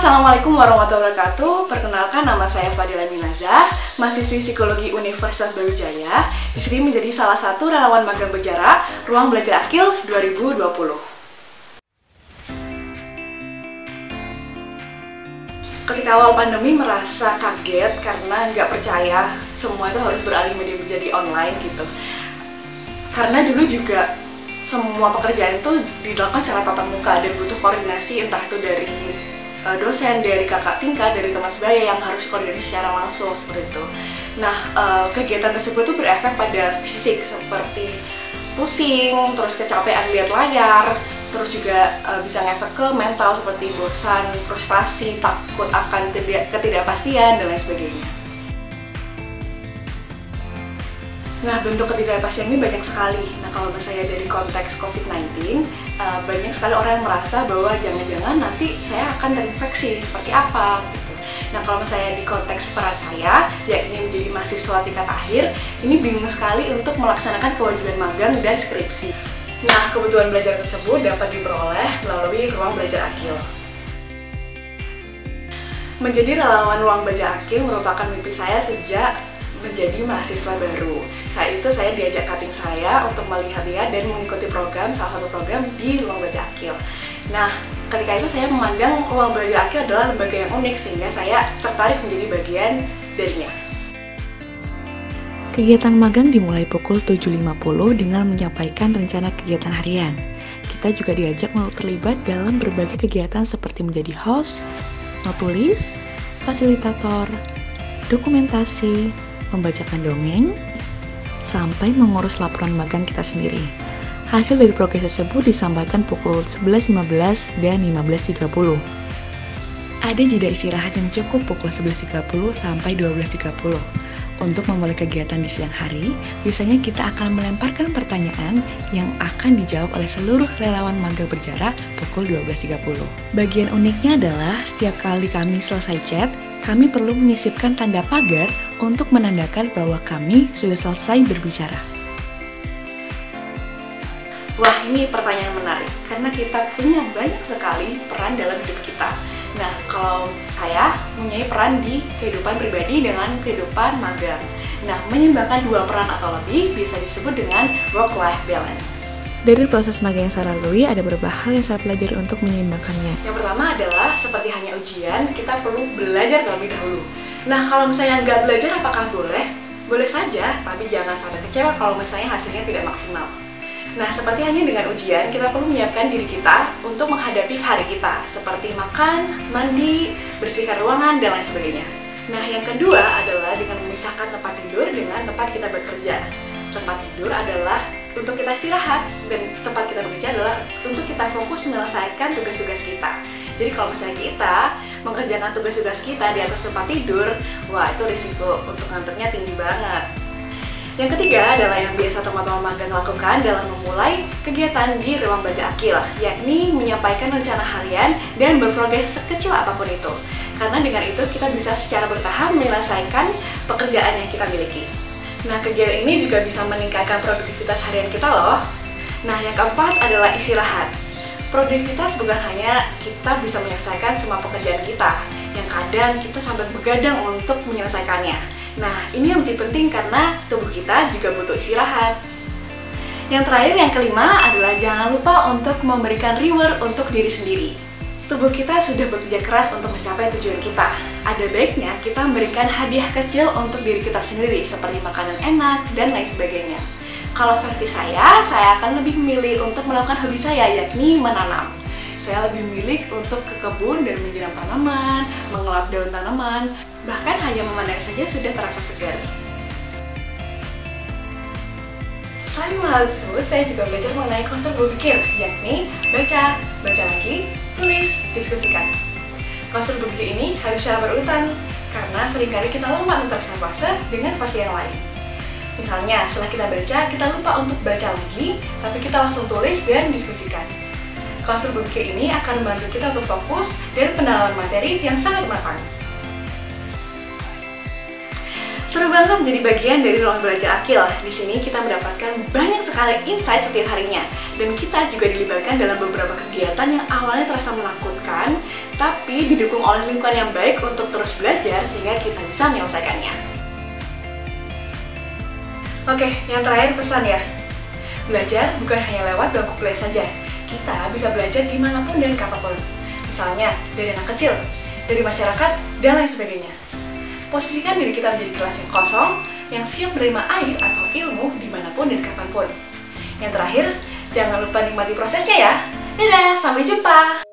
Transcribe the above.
Assalamualaikum warahmatullahi wabarakatuh. Perkenalkan, nama saya Fadila Minazah, mahasiswi Psikologi Universitas Brawijaya. Di sini menjadi salah satu relawan magang berjarak Ruang Belajar Akil 2020. Ketika awal pandemi merasa kaget karena nggak percaya semua itu harus beralih menjadi online gitu. Karena dulu juga semua pekerjaan itu dilakukan secara tatap muka dan butuh koordinasi, entah itu dari dosen, dari kakak tingkat, dari teman sebaya yang harus koordinasi secara langsung seperti itu. Nah, kegiatan tersebut tuh berefek pada fisik seperti pusing, terus kecapean lihat layar, terus juga bisa ngefek ke mental seperti bosan, frustasi, takut akan ketidakpastian dan lain sebagainya. Nah, bentuk ketidakpastian ini banyak sekali. Nah, kalau misalnya dari konteks COVID-19, banyak sekali orang yang merasa bahwa jangan-jangan nanti saya akan terinfeksi, seperti apa gitu. Nah, kalau misalnya di konteks peran saya, yakni menjadi mahasiswa tingkat akhir, ini bingung sekali untuk melaksanakan kewajiban magang dan skripsi. Nah, kebutuhan belajar tersebut dapat diperoleh melalui Ruang Belajar Akil. Menjadi relawan Ruang Belajar Akil merupakan mimpi saya sejak menjadi mahasiswa baru. Saat itu saya diajak cutting saya untuk melihat-lihat dan mengikuti salah satu program di Ruang Belajar Akil. Nah, ketika itu saya memandang Ruang Belajar Akil adalah lembaga yang unik sehingga saya tertarik menjadi bagian darinya. Kegiatan magang dimulai pukul 7.50 dengan menyampaikan rencana kegiatan harian. Kita juga diajak untuk terlibat dalam berbagai kegiatan seperti menjadi host, notulis, fasilitator, dokumentasi, membacakan dongeng, sampai mengurus laporan magang kita sendiri. Hasil dari progres tersebut disampaikan pukul 11.15 dan 15.30. Ada jeda istirahat yang cukup pukul 11.30 sampai 12.30. Untuk memulai kegiatan di siang hari, biasanya kita akan melemparkan pertanyaan yang akan dijawab oleh seluruh relawan magang berjarak pukul 12.30. Bagian uniknya adalah setiap kali kami selesai chat, kami perlu menyisipkan tanda pagar untuk menandakan bahwa kami sudah selesai berbicara. Wah, ini pertanyaan menarik, karena kita punya banyak sekali peran dalam hidup kita. Nah, kalau saya mempunyai peran di kehidupan pribadi dengan kehidupan magang. Nah, menyeimbangkan dua peran atau lebih bisa disebut dengan work-life balance. Dari proses magang yang saya lalui, ada beberapa hal yang saya pelajari untuk menyeimbangkannya. Yang pertama adalah, seperti hanya ujian, kita perlu belajar terlebih dahulu. Nah, kalau misalnya nggak belajar, apakah boleh? Boleh saja, tapi jangan sampai kecewa kalau misalnya hasilnya tidak maksimal. Nah, seperti hanya dengan ujian, kita perlu menyiapkan diri kita untuk menghadapi hari kita, seperti makan, mandi, bersihkan ruangan, dan lain sebagainya. Nah, yang kedua adalah dengan memisahkan tempat tidur dengan tempat kita bekerja. Tempat tidur adalah untuk kita istirahat, dan tempat kita bekerja adalah untuk kita fokus menyelesaikan tugas-tugas kita. Jadi kalau misalnya kita mengerjakan tugas-tugas kita di atas tempat tidur, wah, itu risiko untuk ngantuknya tinggi banget. Yang ketiga adalah yang biasa teman-teman magang lakukan dalam memulai kegiatan di Ruang Belajar Akil, yakni menyampaikan rencana harian dan berprogres sekecil apapun itu. Karena dengan itu kita bisa secara bertahap menyelesaikan pekerjaan yang kita miliki. Nah, kegiatan ini juga bisa meningkatkan produktivitas harian kita loh. Nah, yang keempat adalah istirahat. Produktivitas bukan hanya kita bisa menyelesaikan semua pekerjaan kita, yang kadang kita sampai begadang untuk menyelesaikannya. Nah, ini yang menjadi penting karena tubuh kita juga butuh istirahat. Yang terakhir, yang kelima adalah jangan lupa untuk memberikan reward untuk diri sendiri. Tubuh kita sudah bekerja keras untuk mencapai tujuan kita. Ada baiknya kita memberikan hadiah kecil untuk diri kita sendiri, seperti makanan enak dan lain sebagainya. Kalau versi saya akan lebih memilih untuk melakukan hobi saya, yakni menanam. Saya lebih memilih untuk ke kebun dan menyiram tanaman, mengelap daun tanaman, bahkan hanya memandang saja sudah terasa segar. Selain hal tersebut, saya juga belajar mengenai konsep berpikir, yakni baca lagi, tulis, diskusikan. Konsep berpikir ini harus secara berurutan, karena seringkali kita lompat antara satu fase dengan fase yang lain. Misalnya, setelah kita baca, kita lupa untuk baca lagi, tapi kita langsung tulis dan diskusikan. Konsep berpikir ini akan membantu kita untuk fokus dan pendalaman materi yang sangat matang. Seru banget menjadi bagian dari Ruang Belajar Akil. Di sini kita mendapatkan banyak sekali insight setiap harinya, dan kita juga dilibatkan dalam beberapa kegiatan yang awalnya terasa menakutkan, tapi didukung oleh lingkungan yang baik untuk terus belajar sehingga kita bisa menyelesaikannya. Oke, yang terakhir pesan ya. Belajar bukan hanya lewat bangku kuliah saja. Kita bisa belajar dimanapun dan kapanpun. Misalnya, dari anak kecil, dari masyarakat, dan lain sebagainya. Posisikan diri kita menjadi kelas yang kosong, yang siap menerima air atau ilmu dimanapun dan kapanpun. Yang terakhir, jangan lupa nikmati prosesnya ya. Dadah, sampai jumpa!